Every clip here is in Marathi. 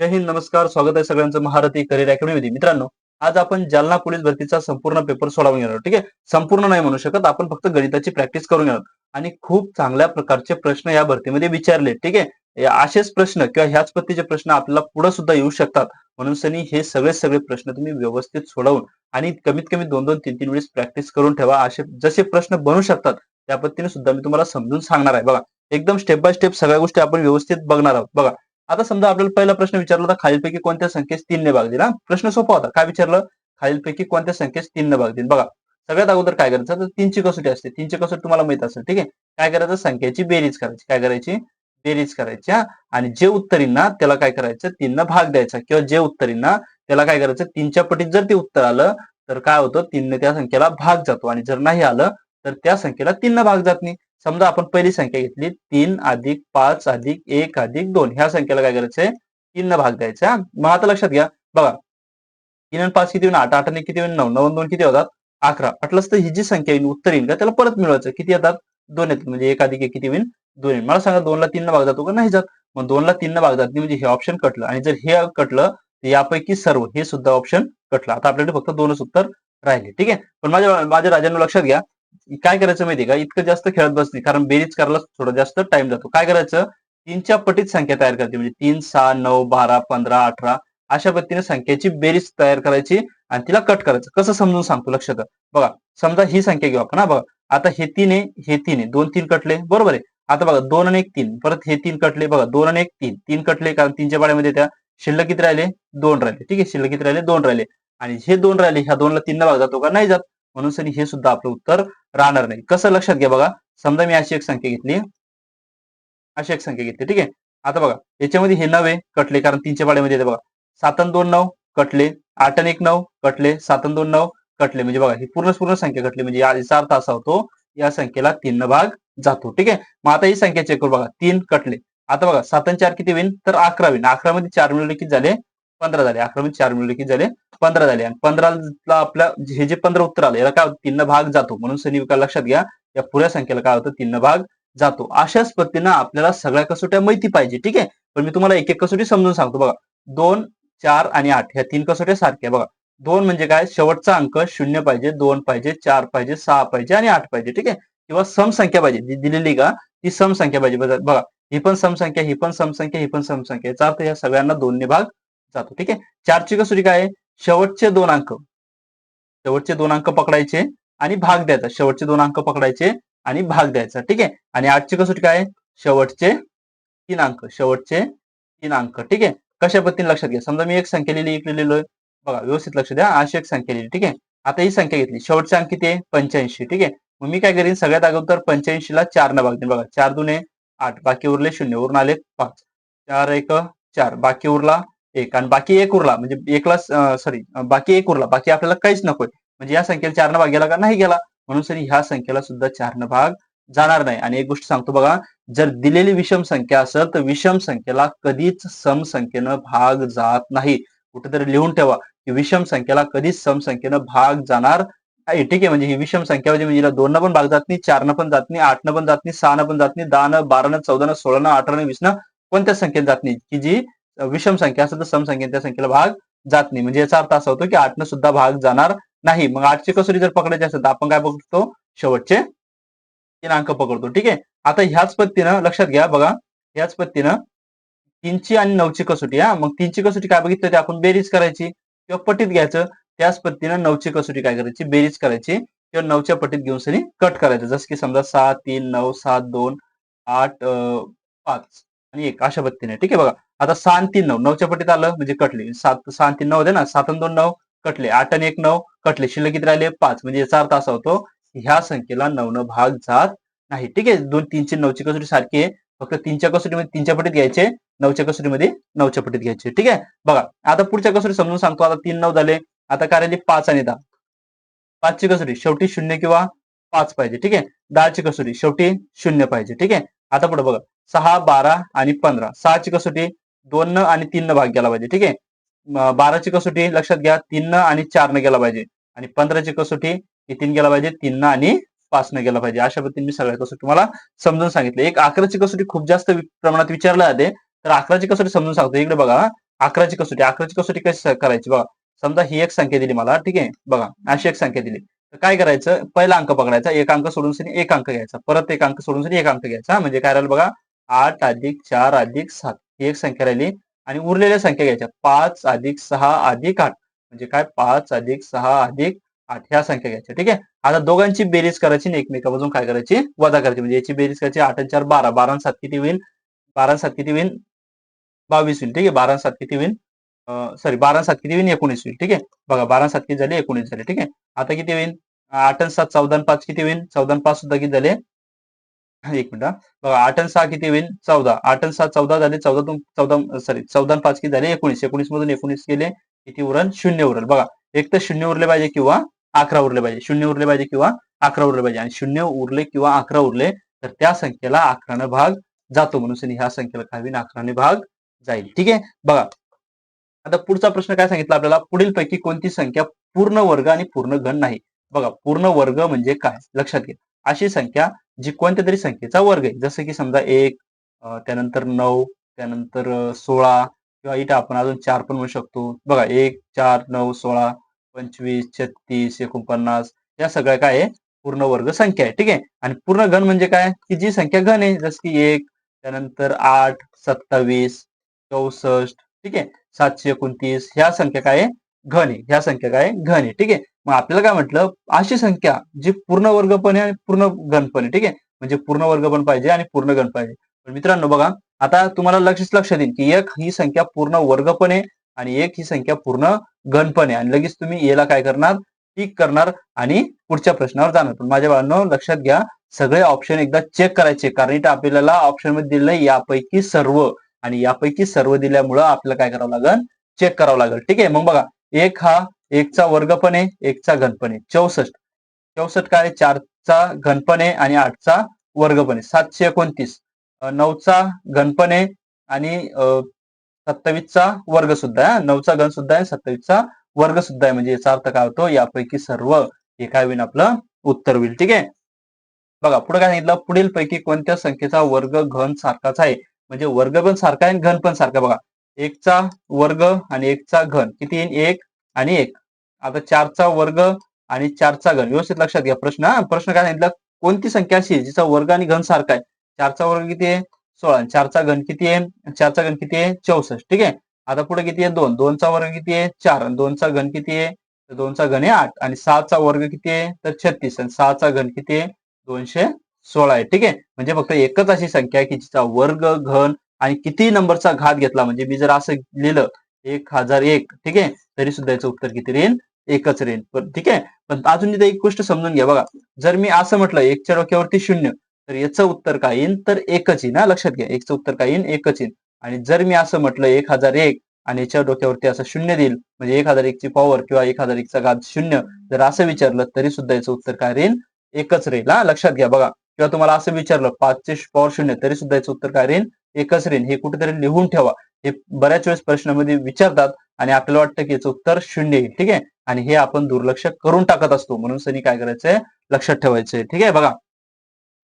जय हिंद, नमस्कार. स्वागत आहे सगळ्यांचं महारथी करिअर अकॅडमीमध्ये. मित्रांनो, आज आपण जालना पोलीस भरतीचा संपूर्ण पेपर सोडवून घेणार आहोत. ठीक आहे, संपूर्ण नाही म्हणू शकत आपण, फक्त गणिताची प्रॅक्टिस करून घेणार आहोत. आणि खूप चांगल्या प्रकारचे प्रश्न या भरतीमध्ये विचारले. ठीक आहे, असेच प्रश्न किंवा ह्याच पद्धतीचे प्रश्न आपल्याला पुढे सुद्धा येऊ शकतात. म्हणून सनी हे सगळे प्रश्न तुम्ही व्यवस्थित सोडवून आणि कमीत कमी 2-2, 3-3 वेळेस प्रॅक्टिस करून ठेवा. असे जसे प्रश्न बनू शकतात त्या पद्धतीने सुद्धा मी तुम्हाला समजून सांगणार आहे. बघा, एकदम स्टेप बाय स्टेप सगळ्या गोष्टी आपण व्यवस्थित बघणार आहोत. बघा, आता समजा आपल्याला पहिला प्रश्न विचारला होता, खालीलपैकी कोणत्या संख्येस 3 ने भाग दिला. प्रश्न सोपा होता. काय विचारलं? खालीलपैकी कोणत्या संख्येस 3 ने भाग दिला. बघा, सगळ्यात अगोदर काय करायचं, तर 3 ची कसोटी असते. 3 ची कसोटी तुम्हाला माहित असेल. ठीक आहे, काय करायचं, संख्येची बेरीज करायची. काय करायची? बेरीज करायची. आणि जे उत्तर येईल ना त्याला काय करायचं, 3 ने भाग द्यायचा. किंवा जे उत्तर येईल ना त्याला काय करायचं, 3च्या पटीत जर ते उत्तर आलं तर काय होतं, 3 ने त्या संख्येला भाग जातो. आणि जर नाही आलं तर त्या संख्येला 3 ने भाग जात नाही. समजा आपण पहिली संख्या घेतली, 3 अधिक 5 अधिक 1 अधिक 2, ह्या संख्येला काय करायचंय, 3 ने भाग द्यायचा. मग आता लक्षात घ्या, बघा, 3 आणि 5 किती होईल, 8, 8 आणि किती होईल, 9, 9 आणि 2 किती होतात, 11. वाटलंच तर ही जी संख्या येईल, उत्तर येईल का, त्याला परत मिळवायचं. किती येतात, 2 येतात. म्हणजे 1 अधिक 1 किती होईल, 2 येईल. मला सांगा, 2 ला 3 ने भाग जातो का, नाही जात. मग 2 ला 3 ने भाग जात नाही, म्हणजे हे ऑप्शन कटलं. आणि जर हे कटलं तर यापैकी सर्व हे सुद्धा ऑप्शन कटलं. आता आपल्याकडे फक्त 2च उत्तर राहिले. ठीक आहे, पण माझ्या राजांनो लक्षात घ्या, काय करायचं माहितीये का, इतकं जास्त खेळत बसली, कारण बेरीज करायला थोडा जास्त टाइम जातो. काय करायचं, 3च्या पटीत संख्या तयार करते. म्हणजे 3, 6, 9, 12, 15, 18 अशा पद्धतीने संख्येची बेरीज तयार करायची आणि तिला कट करायचं. कसं समजून सांगतो, लक्षात द्या. बघा, समजा ही संख्या घेऊ आपण. बघा, आता हे 3 आहे, हे 3 आहे, 2 3 कटले, बरोबर आहे. आता बघा, 2 आणि 1 3, परत हे 3 कटले. बघा, 2 आणि 1 3, 3 कटले, कारण 3च्या पाड्यामध्ये त्या शिल्लक किती राहिले, 2 राहिले. ठीक आहे, शिल्लक किती राहिले, 2 राहिले. आणि हे 2 राहिले, ह्या 2 ला 3 ने भाग जातो का, नाही जात. म्हणून सनी हे सुद्धा आपलं उत्तर राहणार नाही. कसं, लक्षात घ्या. बघा, समजा मी अशी एक संख्या घेतली, अशी एक संख्या घेतली. ठीक आहे, आता बघा, याच्यामध्ये हे 9 आहे, कटले, कारण 3च्या पाड्यामध्ये येते. बघा, 7 आणि 2 9 कटले, 8 आणि 1 9 कटले, 7 आणि 2 9 कटले. म्हणजे बघा, ही पूर्ण संख्या कटली. म्हणजे याचा अर्थ असा होतो, या संख्येला 3 न भाग जातो. ठीक आहे, मग आता ही संख्या चेक करू. बघा, 3 कटले. आता बघा, 7 आणि 4 किती होईल, तर 11 होईल. 11 मध्ये 4 मिळवले किती झाले, 15 झाले. 11 मध्ये 4 मिळवले किती झाले, 15 झाले. आणि 15 ला आपल्या हे जे 15 उत्तर आलं, याला काय होतं, 3 न भाग जातो. म्हणून सनी लक्षात घ्या, या पुऱ्या संख्येला काय होतं, 3 न भाग जातो. अशाच पद्धतीनं आपल्याला सगळ्या कसोट्या माहिती पाहिजे. ठीक आहे, पण मी तुम्हाला एक एक कसोटी समजून सांगतो. बघा, 2, 4 आणि 8 ह्या 3 कसोट्या सारख्या. बघा, 2 म्हणजे काय, शेवटचा अंक 0 पाहिजे, 2 पाहिजे, 4 पाहिजे, 6 पाहिजे आणि 8 पाहिजे. ठीक आहे, किंवा सम संख्या पाहिजे, जी दिलेली का ती सम संख्या पाहिजे. बघा, ही पण सम संख्या, ही पण सम संख्या, ही पण सम संख्या. याचा अर्थ या सगळ्यांना 2 ने भाग जातो. ठीक आहे, 4 ची कसोटी काय आहे, शेवटचे 2 अंक, शेवटचे 2 अंक पकडायचे आणि भाग द्यायचा. शेवटचे 2 अंक पकडायचे आणि भाग द्यायचा. ठीक आहे, आणि 8 ची कसोटी काय आहे, शेवटचे 3 अंक, शेवटचे 3 अंक. ठीक आहे, कशा पद्धतीने लक्षात घ्या. समजा मी एक संख्या लिहिली, इकडे लिहिलोय. बघा, व्यवस्थित लक्ष द्या, अशी एक संख्या लिहिली. ठीक आहे, आता ही संख्या घेतली, शेवटचे अंक किती आहे, 85. ठीक आहे, मग मी काय करीन, सगळ्यात अगोदर 85 ला 4 ने भाग देईन. बघा, 4 दुने 8, बाकी उरले 0, वरून आले 5, 4 1 4, बाकी उरला 1, आणि बाकी 1 उरला, म्हणजे 1 ला बाकी 1 उरला, बाकी आपल्याला काहीच नकोय. म्हणजे या संख्येला 4 ने भाग गेला का, नाही गेला. म्हणून सर ह्या संख्येला सुद्धा 4 ने भाग जाणार नाही. आणि एक गोष्ट सांगतो, बघा, जर दिलेली विषम संख्या असेल तर विषम संख्येला कधीच सम संख्येनं भाग जात नाही. कुठेतरी लिहून ठेवा की विषम संख्येला कधीच सम संख्येनं भाग जाणार नाही. ठीक आहे, म्हणजे ही विषम संख्या म्हणजे हिला 2 न पण भाग जात नाही, 4 न पण जात नाही, 8 न पण जात नाही, 6 न पण जात नाही, 10 न, 12 न, 14 न, 16 न, 18 न, 20 न कोणत्याच संख्येत जात नाही. की जी विषम संख्या असेल तर सम संख्येत त्या संख्येला भाग जात नाही. म्हणजे याचा अर्थ असा होतो की 8 न सुद्धा भाग जाणार नाही. मग 8 ची कसोटी जर पकडायची असेल तर आपण काय बघतो, शेवटचे 3 अंक पकडतो. ठीक आहे, आता ह्याच पद्धतीनं लक्षात घ्या. बघा, ह्याच पद्धतीनं 3 ची आणि 9 ची कसोटी. मग 3 ची कसोटी काय बघितलं, ते आपण बेरीज करायची किंवा पटीत घ्यायचं. त्याच पद्धतीनं 9 ची कसोटी काय करायची, बेरीज करायची किंवा 9च्या पटीत घेऊन सनी कट करायचं. जसं की समजा 6 3 9 7 2 8 5 आणि 1 अशा पद्धतीने. ठीक आहे, बघा, आता 6 आणि 3 9, 9च्या पटीत आलं म्हणजे कटले. 7 6 आणि 3 9 होते ना, 7 आणि 2 9 कटले, 8 आणि 1 9 कटले, शिल्लक किती राहिले, 5. म्हणजे याचा अर्थ असा होतो, ह्या संख्येला 9 न भाग जात नाही. ठीक आहे, 2 3 ची 9 ची कसोटी सारखी आहे, फक्त 3च्या कसोटीमध्ये 3च्या पटीत घ्यायचे, 9च्या कसोटीमध्ये 9च्या पटीत घ्यायचे. ठीक आहे, बघा, आता पुढच्या कसोटी समजून सांगतो. आता 3 9 झाले. आता काय राहिली, 5 आणि 10. 5 ची कसोटी शेवटी 0 किंवा 5 पाहिजे. ठीक आहे, 10 ची कसोटी शेवटी 0 पाहिजे. ठीक आहे, आता पुढे बघा, 6 12 आणि 15. 6 ची कसोटी 2 न आणि 3 न भाग गेला पाहिजे. ठीक आहे, 12 ची कसोटी लक्षात घ्या, 3 न आणि 4 न गेला पाहिजे. आणि 15 ची कसोटी किती गेला पाहिजे, 3 न आणि 5 न गेला पाहिजे. अशा पद्धतीने मी सगळ्या कसोटी तुम्हाला समजून सांगितले. एक 11 ची कसोटी खूप जास्त प्रमाणात विचारल्या जाते, तर 11 ची कसोटी समजून सांगतो. इकडे बघा, अकराची कसोटी कशी करायची बघा. समजा ही एक संख्या दिली मला, ठीक आहे, बघा अशी एक संख्या दिली, तर काय करायचं, पहिला अंक पकडायचा, एक अंक सोडून सनी एक अंक घ्यायचा, परत एक अंक सोडून सनी एक अंक घ्यायचा, म्हणजे काय राहिलं बघा, 8+4+7 ही एक संख्या राहिली. आणि उरलेल्या संख्या घ्यायच्या 5+6+8, म्हणजे काय 5+6+8 ह्या संख्या घ्यायच्या, ठीक आहे. आता दोघांची बेरीज करायची आणि एकमेकापासून काय करायची, वजा करायची, म्हणजे याची बेरीज करायची, 8 आणि 4 12, 12 आणि 7 किती होईल, 12 आणि 7 किती होईल, 22 होईल, ठीक आहे. 12 आणि 7 किती होईल, सॉरी 12 आणि 7 किती होईल, 19 होईल, ठीक आहे. बघा 12 आणि 7 किती झाले, 19 झाले, ठीक आहे. आता किती होईल, 8 आणि 7 14 आणि 5 किती होईल, 14 आणि 5 सुद्धा किती झाले, एक मिनिट हा. बघा 8 आणि 6 किती होईल, 14, 8 आणि 7 14 झाले, 14 किती झाले, 19, 19 मधून 19 गेले, किती उरल, शून्य उरल. बघा एक तर शून्य उरले पाहिजे किंवा 11 उरले पाहिजे, शून्य उरले पाहिजे किंवा 11 उरले पाहिजे, आणि शून्य उरले किंवा 11 उरले तर त्या संख्येला 11 भाग जातो, म्हणून ह्या संख्येला काय होईल, 11 भाग जाईल, ठीक आहे. बघा आता पुढचा प्रश्न काय सांगितला आपल्याला, पुढील पैकी कोणती संख्या पूर्ण वर्ग आणि पूर्ण घन नाही. बघा पूर्ण वर्ग म्हणजे काय, लक्षात घ्या, अशी संख्या जी कोणत्या तरी संख्येचा वर्ग आहे, जसं की समजा 1, त्यानंतर 9, त्यानंतर 16, किंवा इथे आपण अजून 4 पण म्हणू शकतो. बघा 1 4 9 16 25 36 49, या सगळ्या काय आहे, पूर्ण वर्ग संख्या आहे, ठीक आहे. आणि पूर्ण घन म्हणजे काय, की जी संख्या घन आहे, जसं की 1, त्यानंतर 8 27 64, ठीक आहे, 729, ह्या संख्या काय आहे, घन आहे, ह्या संख्या काय आहे, घन आहे, ठीक आहे. मग आपल्याला काय म्हटलं, अशी संख्या जी पूर्ण वर्ग पण आहे आणि पूर्ण घन पण आहे, ठीक आहे, म्हणजे पूर्ण वर्ग पण पाहिजे आणि पूर्ण घन पाहिजे. पण मित्रांनो बघा, आता तुम्हाला लक्षात येईल की एक ही संख्या पूर्ण वर्ग पण आहे आणि एक ही संख्या पूर्ण घन पण आहे, आणि लगेच तुम्ही याला काय करणार, टिक करणार आणि पुढच्या प्रश्नावर जाणार. पण माझ्या बाळांनो लक्षात घ्या, सगळे ऑप्शन एकदा चेक करायचे, कारण इथे आपल्याला ऑप्शन मध्ये दिलेलं यापैकी सर्व, आणि यापैकी सर्व दिल्यामुळं आपल्याला काय करावं लागेल, चेक करावं लागेल, ठीक आहे. मग बघा एक हा एकचा वर्ग पण आहे, एकचा घन पण आहे, 64, 64 काय, 4चा घन पण आहे आणि 8चा वर्ग पण आहे, 729, 9चा घन पण आहे आणि 27चा वर्ग सुद्धा आहे, 9चा घन सुद्धा आहे, 27चा वर्ग सुद्धा आहे, म्हणजे याचा अर्थ काय होतो, यापैकी सर्व हे काय होईल, आपलं उत्तर होईल, ठीक आहे. बघा पुढे काय सांगितलं, पुढील पैकी कोणत्या संख्येचा वर्ग घन सारखाच आहे, म्हणजे वर्ग पण सारखा आहे घन पण सारखा. बघा एकचा वर्ग आणि एकचा घन किती येईल, 1 आणि 1. आता 4चा वर्ग आणि 4चा घन, व्यवस्थित लक्षात घ्या प्रश्न, प्रश्न काय सांगितलं, कोणती संख्या अशी आहे जिचा वर्ग आणि घन सारखा आहे. 4चा वर्ग किती आहे, 16, आणि 4चा घन किती आहे, 4चा घन किती आहे, 64, ठीक आहे. आता पुढे किती आहे, 2, 2चा वर्ग किती आहे, 4, आणि 2चा घन किती आहे, तर 2चा घन आहे 8, आणि 6चा वर्ग किती आहे, तर 36, आणि 6चा घन किती आहे, 216 आहे, ठीक आहे. म्हणजे फक्त एकच अशी संख्या आहे की जिचा वर्ग, घन आणि किती नंबरचा घात घेतला, म्हणजे मी जर असं लिहिलं 1001, ठीक आहे, तरी सुद्धा याचं उत्तर किती राहील, एकच राहील, ठीक आहे. पण अजून इथे एक गोष्ट समजून घ्या, बघा जर मी असं म्हटलं एकच्या डोक्यावरती 0, तर याचं उत्तर काय येईल, तर एकच येईल ना, लक्षात घ्या, एकचं उत्तर काय येईल, एकच येईल. आणि जर मी असं म्हटलं 1001 आणि याच्या डोक्यावरती असं 0 देईल, म्हणजे 1001 ची पॉवर किंवा 1001 चा घात 0, जर असं विचारलं तरी सुद्धा याचं उत्तर काय राहील, एकच राहील, हा लक्षात घ्या. बघा किंवा तुम्हाला असं विचारलं 5 ची पॉवर 0, तरी सुद्धा याचं उत्तर काय राहील, एकच राहील. हे कुठेतरी लिहून ठेवा, हे बऱ्याच वेळेस प्रश्नामध्ये विचारतात आणि आपल्याला वाटतं की याचं उत्तर 0 येईल, ठीक आहे, आणि हे आपण दुर्लक्ष करून टाकत असतो, म्हणून सनी काय करायचंय, लक्षात ठेवायचंय, ठीक आहे. बघा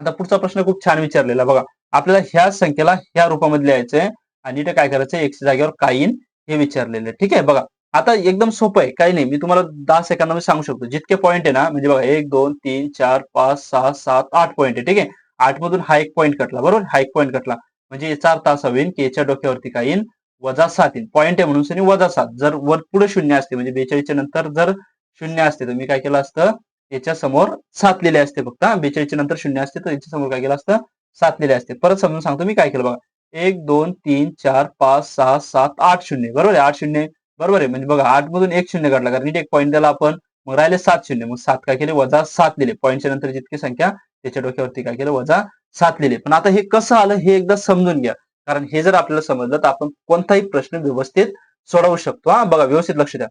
आता पुढचा प्रश्न खूप छान विचारलेला, बघा आपल्याला ह्या संख्येला ह्या रूपामध्ये लिहायचंय आणि इथे काय करायचंय, एक्सच्या जागेवर काय येईल हे विचारलेलं, ठीक आहे. बघा आता एकदम सोपं आहे, काही नाही, मी तुम्हाला 10 सेकंदामध्ये सांगू शकतो, जितके पॉईंट आहे ना, म्हणजे बघा 1 2 3 4 5 6 7 8 पॉईंट आहे, ठीक आहे. 8 मधून हा एक पॉईंट कटला, बरोबर, हा एक पॉईंट कटला, म्हणजे याचा अर्थ असा होईल की याच्या डोक्यावरती काय येईल, -7 येईल, पॉईंट आहे म्हणून -7. जर वर पुढे 0 असते, म्हणजे 42 च्या नंतर जर 0 असते, तर मी काय केलं असतं, याच्या समोर 7 लिहिले असते, फक्त 42 च्या नंतर 0 असते, तर याच्या समोर काय केलं असतं, 7 लिहिले असते. परत समजून सांगतो मी काय केलं, बघा 1 2 3 4 5 6 7 8 शून्य, बरोबर आहे, 8 शून्य बरोबर आहे, म्हणजे बघा 8 मधून एक शून्य काढला, कारण इथे एक पॉईंट दिला आपण, मग राहिले 7 शून्य, मग 7 काय केले, -7 लिहिले, पॉईंटच्या नंतर जितकी संख्या त्याच्या डोक्यावरती काय केलं, -7 लिहिले. पण आता हे कसं आलं हे एकदा समजून घ्या, कारण हे जर आपल्याला समजलं तर आपण कोणताही प्रश्न व्यवस्थित सोडवू शकतो. हा बघा व्यवस्थित लक्ष द्या.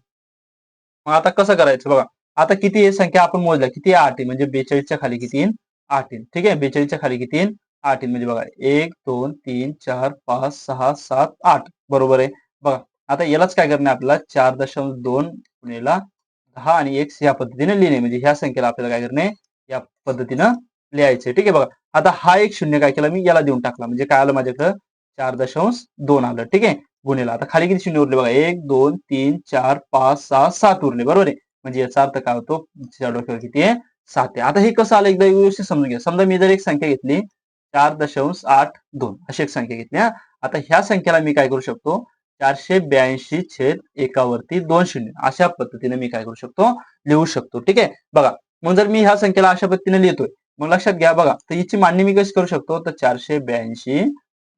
मग आता कसं करायचं, बघा आता किती आहे संख्या आपण मोजल्या, किती 8 आहे, म्हणजे 42च्या खाली किती येईल, 8 येईल, ठीक आहे. 42च्या खाली किती येईल, 8 येईल, म्हणजे बघा 1 2 3 4 5 6 7 8, बरोबर आहे. बघा आता यालाच काय करणे, आपल्याला 4.2 गुणिले 10 आणि x या पद्धतीने लिहिणे, म्हणजे ह्या संख्येला आपल्याला काय करणे, या पद्धतीनं लिहायचे, ठीक आहे. बघा आता हा एक शून्य काय केला मी, याला देऊन टाकला, म्हणजे काय आलं माझ्याकडं, 4.2 आलं, ठीक आहे. गुणिले आता खाली किती शून्य उरले बघा 1 2 3 4 5 6 7 उरले बरोबर आहे. म्हणजे याचा अर्थ काय होतो तिच्या डोक्यावर किती आहे 7 आहे. आता हे कसं आलं एकदा व्यवस्थित समजून घ्या. समजा मी जर एक संख्या घेतली 4.82 अशी एक संख्या घेतली हा. आता ह्या संख्येला मी काय करू शकतो 482/1 2 शून्य अशा पद्धतीने मी काय करू शकतो लिहू शकतो. ठीक आहे बघा. मग जर मी ह्या संख्येला अशा पद्धतीने लिहितोय मग लक्षात घ्या बघा तर हिची मांडणी मी कशी करू शकतो तर 482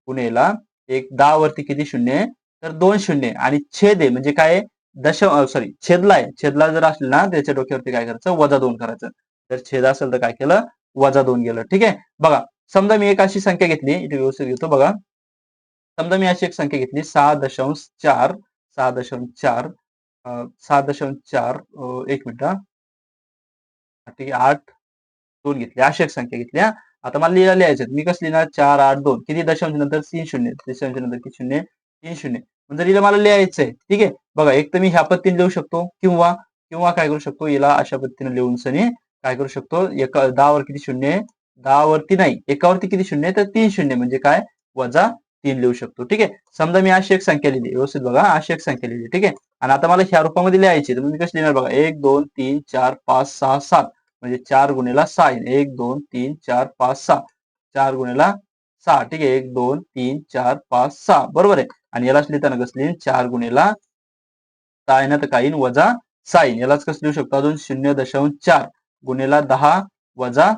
गुणेला एक 10 वरती किती शून्य आहे तर 2 शून्य आणि छेद आहे म्हणजे काय सॉरी छेदला आहे. छेदला जर असलं ना त्याच्या डोक्यावरती काय करायचं -2 करायचं. जर छेद असेल तर काय केलं -2 गेलं. ठीक आहे बघा. समजा मी एक अशी संख्या घेतली इथे व्यवस्थित घेतो बघा. समजा मी अशी एक संख्या घेतली 6.4 6.4 6.4 एक मिनिट ठीक आहे 8 2 घेतली अशी एक संख्या घेतली हा. आता मला लिहायचं मी कसं लिहिणार 4 8 2 किती दशांश नंतर 3 शून्य दशांश नंतर किती शून्य 3 शून्य जर हिला मला लिहायचंय ठीक आहे बघा एक तर मी ह्या पद्धतीने लिहू शकतो किंवा किंवा काय करू शकतो याला अशा पद्धतीने लिहून सनी काय करू शकतो 10 वर किती शून्य 10 वरती नाही एकावरती किती शून्य तर 3 शून्य म्हणजे काय -3 लिहू शकतो. ठीक आहे समजा मी अशी एक संख्या लिहिली व्यवस्थित बघा अशी एक संख्या लिहिली ठीक आहे आणि आता मला ह्या रूपामध्ये लिहायची तर मी कशी लिहिणार बघा 1 2 3 4 5 6 7 म्हणजे 4 गुणिला 6 1 2 3 4 5 6 4 गुणिला 6 ठीक आहे 1 2 3 4 5 6 बरोबर आहे आणि यालाच लिहिताना कसं लिहिन 4 गुणिला 6 येणार तर काही वजा 6 यालाच कसं लिहू शकतो अजून 0.4 गुणिला 10 वजा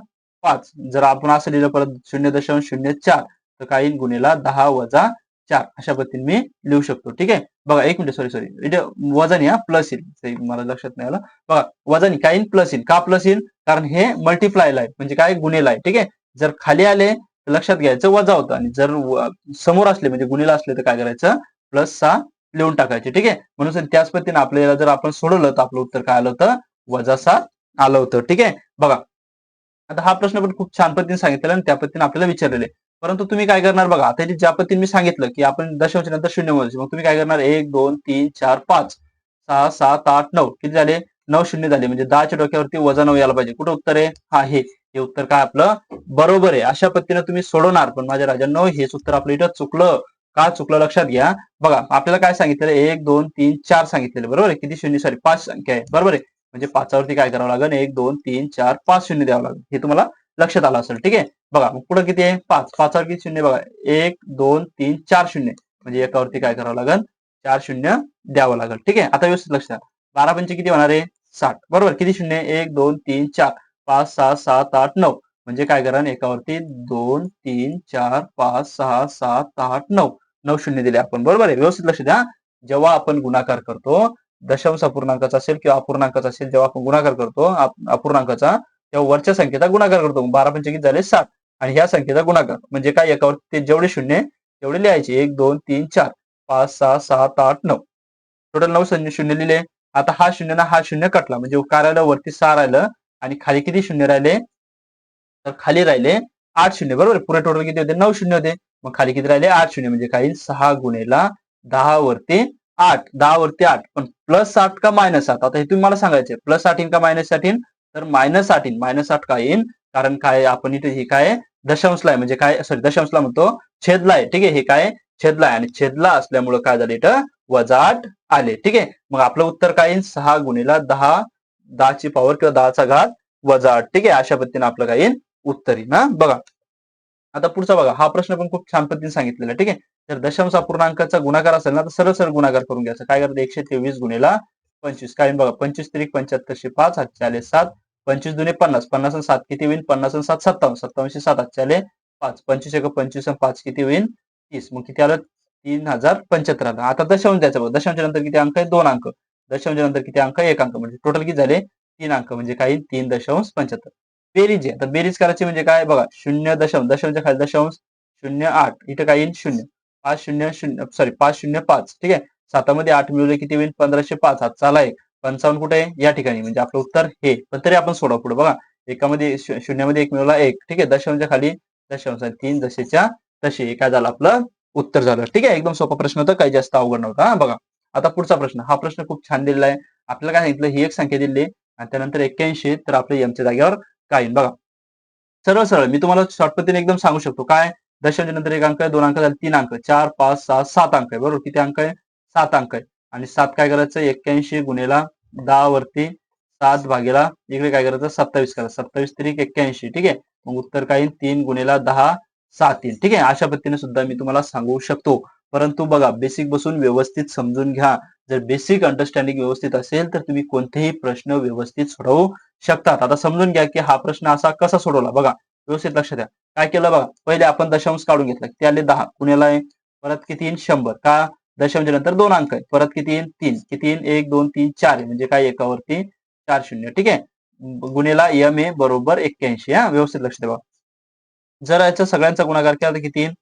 5 जर आपण असं लिहिलं परत 0.04 तर काही गुणिला 10 वजा 4 अशा पद्धतीने मी लिहू शकतो. ठीक आहे बघा एक मिनिट सॉरी इथे वजा नाही प्लस येईल मला लक्षात नाही आलं बघा वजा नाही काही प्लस येईल का प्लस येईल कारण हे मल्टिप्लायला आहे म्हणजे काय गुणिला आहे. ठीक आहे जर खाली आले तर लक्षात घ्यायचं वजा होतं आणि जर समोर असले म्हणजे गुणिला असले तर काय करायचं +6 लिहून टाकायचे. ठीक आहे म्हणून त्याच पद्धतीने आपल्याला जर आपण सोडवलं तर आपलं उत्तर काय आलं होतं -7 आलं होतं. ठीक आहे बघा आता हा प्रश्न पण खूप छान पद्धतीने सांगितलेला आणि त्या पद्धतीने आपल्याला विचारलेले परंतु तुम्ही काय करणार बघा आता ज्या पद्धतीने मी सांगितलं की आपण दशांश नंतर शून्य मोजायचे मग तुम्ही काय करणार 1 2 3 4 5 6 7 8 9 किती झाले 9 शून्य झाले म्हणजे 10च्या डोक्यावरती -9 यायला पाहिजे कुठं उत्तर आहे हा हे उत्तर काय आपलं बरोबर आहे. अशा पद्धतीने तुम्ही सोडवणार पण माझ्या राजांनो हेच उत्तर आपलं इथं चुकलं का चुकलं लक्षात घ्या बघा आपल्याला काय सांगितलेलं 1 2 3 4 सांगितलेलं बरोबर आहे किती शून्य सॉरी 5 संख्या आहे बरोबर आहे म्हणजे 5 वरती काय करावं लागेल 1 2 3 4 5 शून्य द्यावं लागेल हे तुम्हाला लक्षात आलं असेल. ठीक आहे बघा मग पुढे किती आहे 5 5 वर किती शून्य बघा 1 2 3 4 शून्य म्हणजे एकावरती काय करावं लागेल 4 शून्य द्यावं लागेल. ठीक आहे आता व्यवस्थित लक्षात 12 पंचे किती होणार आहे 60 बरोबर किती शून्य 1 2 3 4 5 6 7 8 9 म्हणजे काय करा एकावरती 2 3 4 5 6 7 8 9 9 शून्य दिले आपण बरोबर आहे. व्यवस्थित लक्ष द्या जेव्हा आपण गुणाकार करतो दशांश अपूर्णांकाचा असेल किंवा अपूर्णांकाचा असेल जेव्हा आपण गुणाकार करतो अपूर्णांकाचा तेव्हा वरच्या संख्येचा गुणाकार करतो 12 पंचे किती झाले 7 आणि ह्या संख्येचा गुणाकार म्हणजे काय एकावरती जेवढे शून्य तेवढे लिहायचे 1 2 3 4 5 6 7 8 9 टोटल 9 शून्य लिहिले. आता हा शून्य ना हा शून्य कटला म्हणजे काय राहिलं वरती 6 राहिलं आणि खाली किती शून्य राहिले तर खाली राहिले 8 शून्य बरोबर पुरे टोटल किती होते 9 शून्य होते मग खाली किती राहिले 8 शून्य म्हणजे काही 6 गुणिला 10 वरती 8 10 वरती 8 पण +8 का -8 आता हे तुम्ही मला सांगायचे +8 येईन का -8 येईन तर -8 येईन -8 का येईन कारण काय आपण इथे हे काय दशांशला आहे म्हणजे काय सॉरी दशांशला म्हणतो छेदला आहे. ठीक आहे हे काय छेदला आहे आणि छेदला असल्यामुळे काय झालं इथं -8 आले. ठीक आहे मग आपलं उत्तर काय येईल 6 गुणिला 10 10 ची पॉवर किंवा 10 चा घात -8 ठीक आहे अशा पद्धतीने आपलं काय येईल उत्तर येईल ना बघा. आता पुढचा बघा हा प्रश्न पण खूप छान पद्धतीने सांगितलेला ठीक आहे जर दशांश अपूर्णांकाचा गुणाकार असेल ना तर सरळ सरळ गुणाकार करून घ्यायचा काय करते 123 गुणिला 25 काय बघा 25 त्रिक 7505 हातचे आले 7 25 दुने 50 50 आणि 7 किती होईल 50 आणि 7 57 57 7 हातचे आले 5 25 एक 25 आणि 5 किती होईल 30 मग किती आलं 3075 आलं. आता दशांश द्यायचा बघा दशांश नंतर किती अंक आहे 2 अंक दशांश नंतर किती अंक 1 अंक म्हणजे टोटल किती झाले 3 अंक म्हणजे काही 3.75 बेरीज आहे. आता बेरीज करायची म्हणजे काय बघा 0 दशांशच्या खाली दशांश 0.8 इथं काय येईल 0 500 सॉरी 505 ठीक आहे 7 मध्ये 8 मिळवले किती होईल 1505 हात चाला आहे 55 कुठे आहे या ठिकाणी म्हणजे आपलं उत्तर हे पण तरी आपण सोडा पुढे बघा एकामध्ये शून्यामध्ये 1 मिळवला 1 ठीक आहे दशांशच्या खाली दशांश 3 जसेच्या तसे काय झालं आपलं उत्तर झालं. ठीक आहे एकदम सोपा प्रश्न होता काही जास्त अवघड नव्हता. हा बघा आता पुढचा प्रश्न हा प्रश्न खूप छान दिलेला आहे आपल्याला काय सांगितलं ही एक संख्या दिली आणि त्यानंतर 81 तर आपल्या एमच्या जागेवर काय येईल बघा सरळ सरळ मी तुम्हाला शॉर्ट पद्धतीने एकदम सांगू शकतो काय दशांश नंतर एक अंक आहे, दोन अंक झाले, 3 अंक, 4, 5, 6, 7 अंक आहे. बरोबर, किती अंक आहे? 7 अंक आहे. आणि 7 काय करायचं? 81 गुणिला 10 वरती 7 भागेला इकडे काय करायचं? 27 करायचं. 27 त्रिक 81. ठीक आहे. मग उत्तर काय येईल? 3 गुणिला 10 7 येईल. ठीक आहे. अशा पद्धतीने सुद्धा मी तुम्हाला सांगू शकतो. परंतु बघा, बेसिक बसून व्यवस्थित समजून घ्या. जर बेसिक अंडरस्टँडिंग व्यवस्थित असेल तर तुम्ही कोणतेही प्रश्न व्यवस्थित सोडवू शकतात. आता समजून घ्या की हा प्रश्न असा कसा सोडवला. बघा, व्यवस्थित लक्ष द्या. काय केलं बघा, पहिले आपण दशांश काढून घेतला, किती आले? 10. गुणिला आहे परत किती येईल? 100. का? दशांश नंतर 2 अंक आहे, परत किती येईल? 3. किती येईल? 1 2 3 4 आहे, म्हणजे काय? एकावरती 4 शून्य. ठीक आहे. गुणिला एम ए बरोबर 81. हा, व्यवस्थित लक्ष द्या. जर याचा सगळ्यांचा गुणाकार केला तर किती येईल?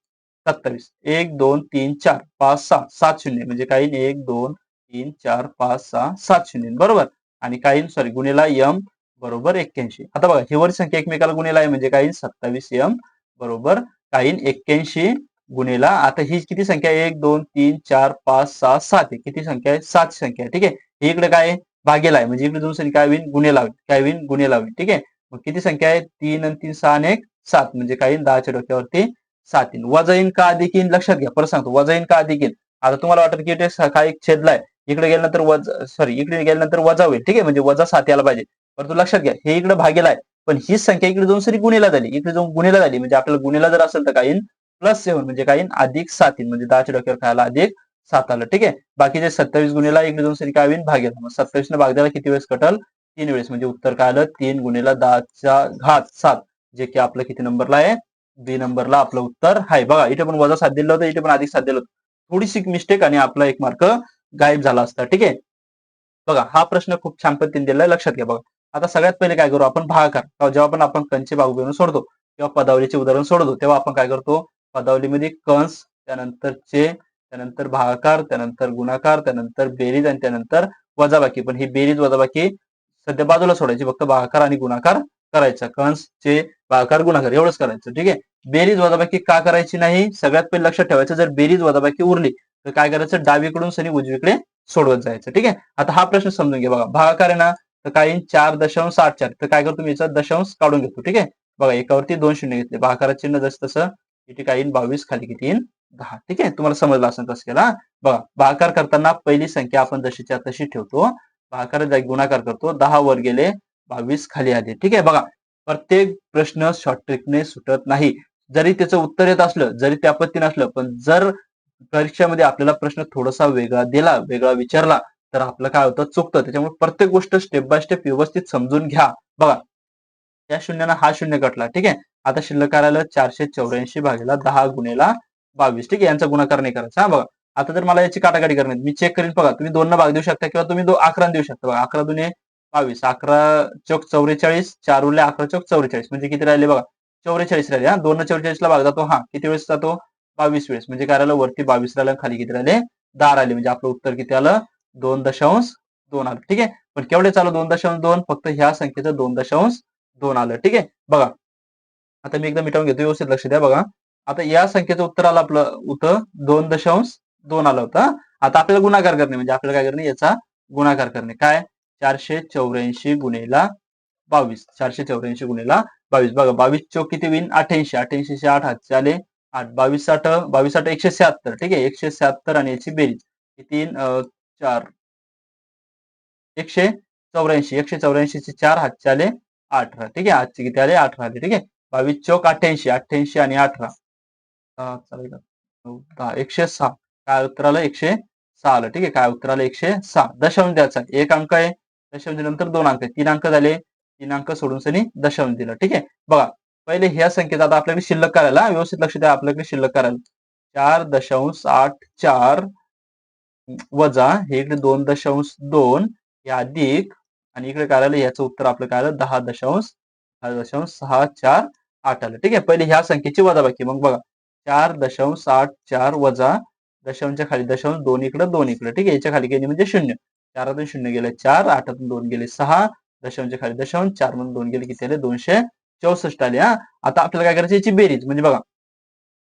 27. 1 2 3 4 5 6 7 शून्य, म्हणजे काय येईल? 1 2 3 4 5 6 7 शून्य. बरोबर. आणि काय येईल? सॉरी, गुणिला एम बरोबर 81. आता बघा, ही वर संख्या एकमेकाला गुणिला आहे, म्हणजे काय येईल? 27 एम बरोबर काय येईल? 81 गुणिला, आता ही किती संख्या आहे? 1 2 3 4 5 6 7 आहे. किती संख्या आहे? 7 संख्या आहे. ठीक आहे. ही इकडे काय आहे? भागेला आहे, म्हणजे इकडे दोन संख्या काय होईल? गुणिला होईल. काय होईल? गुणिला होईल. ठीक आहे. मग किती संख्या आहे? 3 आणि 3 6 आणि 1 7, म्हणजे काय येईल? 10च्या डोक्यावरती 7 येईल. वजा येईल का अधिक येईल? लक्षात घ्या, परत सांगतो, वजा येईल का अधिक येईल? आता तुम्हाला वाटत की इथे काही छेदलाय, इकडे गेल्यानंतर वजा, सॉरी, इकडे गेल्यानंतर वजा होईल. ठीक आहे, म्हणजे वजा 7 यायला पाहिजे. परंतु लक्षात घ्या, हे इकडे भागेला आहे, पण हीच संख्या इकडे जाऊन सरी गुणिला झाली, इकडे जाऊन गुणिला झाली, म्हणजे आपल्याला गुणिला जर असेल तर काय येईल? +7, म्हणजे काय येईल? अधिक 7 येईल, म्हणजे 10च्या डोक्यावर काय आला? अधिक 7 आलं. ठीक आहे. बाकीचे 27 गुणिला इकडे जाऊन सरी काय होईल? भागेला. मग 27 ने भाग द्यायला किती वेळेस कटल? 3 वेळेस, म्हणजे उत्तर काय आलं? 3 गुणिला 10चा घात 7, जे की आपलं किती नंबरला आहे? बी नंबरला आपलं उत्तर आहे. बघा, इथे पण वजा 7 दिलं होतं, इथे पण अधिक 7 दिलं होतं. थोडीशी मिस्टेक आणि आपला 1 मार्क गायब झाला असता. ठीक आहे. बघा, हा प्रश्न खूप छान पद्धतीने दिलाय, लक्षात घ्या. बघा, आता सगळ्यात पहिले काय करू आपण? भागाकार. जेव्हा पण आपण कंचे भागून सोडतो किंवा पदावलीचे उदाहरण सोडतो, तेव्हा आपण काय करतो? पदावलीमध्ये कंस, त्यानंतर त्यानंतर भागाकार, त्यानंतर गुणाकार, त्यानंतर बेरीज आणि त्यानंतर वजाबाकी. पण ही बेरीज वजाबाकी सध्या बाजूला सोडायची, फक्त भागाकार आणि गुणाकार करायचा. कंस, भागाकार, गुणाकार एवढंच करायचं. ठीक आहे. बेरीज वजाबाकी का करायची नाही? सगळ्यात पहिले लक्षात ठेवायचं, जर बेरीज वजाबाकी उरली तर काय करायचं? डावीकडून सनी उजवीकडे सोडवत जायचं. ठीक आहे. आता हा प्रश्न समजून घ्या. बघा, भागाकार आहे ना, तर काय येईल? 4.84. तर काय करतो मी? याचा दशांश काढून घेतो. ठीक आहे. बघा, एकावरती 2 शून्य घेतले, भागाकाराचे चिन्ह जसं तसं, इथे काय येईल? 22, खाली किती येईल? 10. ठीक आहे. तुम्हाला समजलं असेल कसं केला. बघा, भागाकार करताना पहिली संख्या आपण जशीच्या तशी ठेवतो, भागाकार गुणाकार करतो, 10 वर गेले, 22 खाली आले. ठीक आहे. बघा, प्रत्येक प्रश्न शॉर्ट ट्रिकने सुटत नाही. जरी त्याचं उत्तर येत असलं, जरी त्या पद्धतीने असलं, पण जर परीक्षेमध्ये आपल्याला प्रश्न थोडासा वेगळा दिला, वेगळा विचारला, तर आपलं काय होतं? चुकतं. त्याच्यामुळे प्रत्येक गोष्ट स्टेप बाय स्टेप व्यवस्थित समजून घ्या. बघा, त्या शून्यानं हा शून्य कटला. ठीक आहे. आता शिल्लक करायला 484 भागीला 10 गुणिला 22. ठीक आहे. यांचा गुणाकार नाही करायचा. हा, बघा, आता जर मला याची काटाकाटी करण्यात, मी चेक करीन. बघा, तुम्ही 2 न भाग देऊ शकता किंवा तुम्ही 11 देऊ शकता. बघा, 11 दुने 22, 11 चौक 44, 4 उरले, 11 चौक 44, म्हणजे किती राहिले? बघा, 44 राहिले. हा, 2 न 44 ला भाग जातो. हा, किती वेळेस जातो? 22 वेळेस, म्हणजे काय राहिलं? वरती 22 राहिलं, खाली किती राहिले? 10 राहिले, म्हणजे आपलं उत्तर किती आलं? 2.2 आलं. ठीक आहे. पण केवढे चालू? 2.2, फक्त ह्या संख्येचं 2.2 आलं. ठीक आहे. बघा, आता मी एकदा मिटावून घेतो, व्यवस्थित लक्ष द्या. बघा, आता या संख्येचं उत्तर आलं आपलं उत्तर 2.2 आलं होतं. आता आपल्याला गुणाकार करणे, म्हणजे आपल्याला काय करणे? याचा गुणाकार करणे. काय? 484 गुणिला 22. 484 गुणिला 22. बघा, 22 चौक किती होईल? 88. 88 चे 8 हातचे आले 8. 22 8 22 8 176. ठीक आहे. 176 आणि याची बेरीज किती? 4 184. 184 चे 4 हातचे आले 18. ठीक आहे. हातचे किती आले? 18 आले. ठीक आहे. 22 चौक 88. 88 आणि 18 चालेल. 10 106. काय उत्तर आलं? 106 आलं. ठीक आहे. काय उत्तर आलं? 106. दशांश द्यायचा, एक अंक आहे, दशांश नंतर 2 अंक आहे, 3 अंक झाले, 3 अंक सोडून सनी दशांश दिलं. ठीक आहे. बघा, पहिले ह्या संख्येत आता आपल्याकडे शिल्लक करायला, व्यवस्थित लक्ष द्या, आपल्याकडे शिल्लक करायला 4.84 वजा हे इकडे 2.2 हे अधिक, आणि इकडे काय आलं? याचं उत्तर आपलं काय आलं? 10.648 आलं. ठीक आहे. पहिले ह्या संख्येची वजाबाकी. मग बघा, 4.84 वजा दशांशच्या खाली दशांश, 2 इकडं 2 इकडं. ठीक आहे. याच्या खाली गेली म्हणजे 0. 4 0 गेले 4, 8 2 गेले 6, दशांशच्या खाली दशांश, 4 मधून 2 गेले किती आले? 264 आले. हा, आता आपल्याला काय करायचं? याची बेरीज, म्हणजे बघा,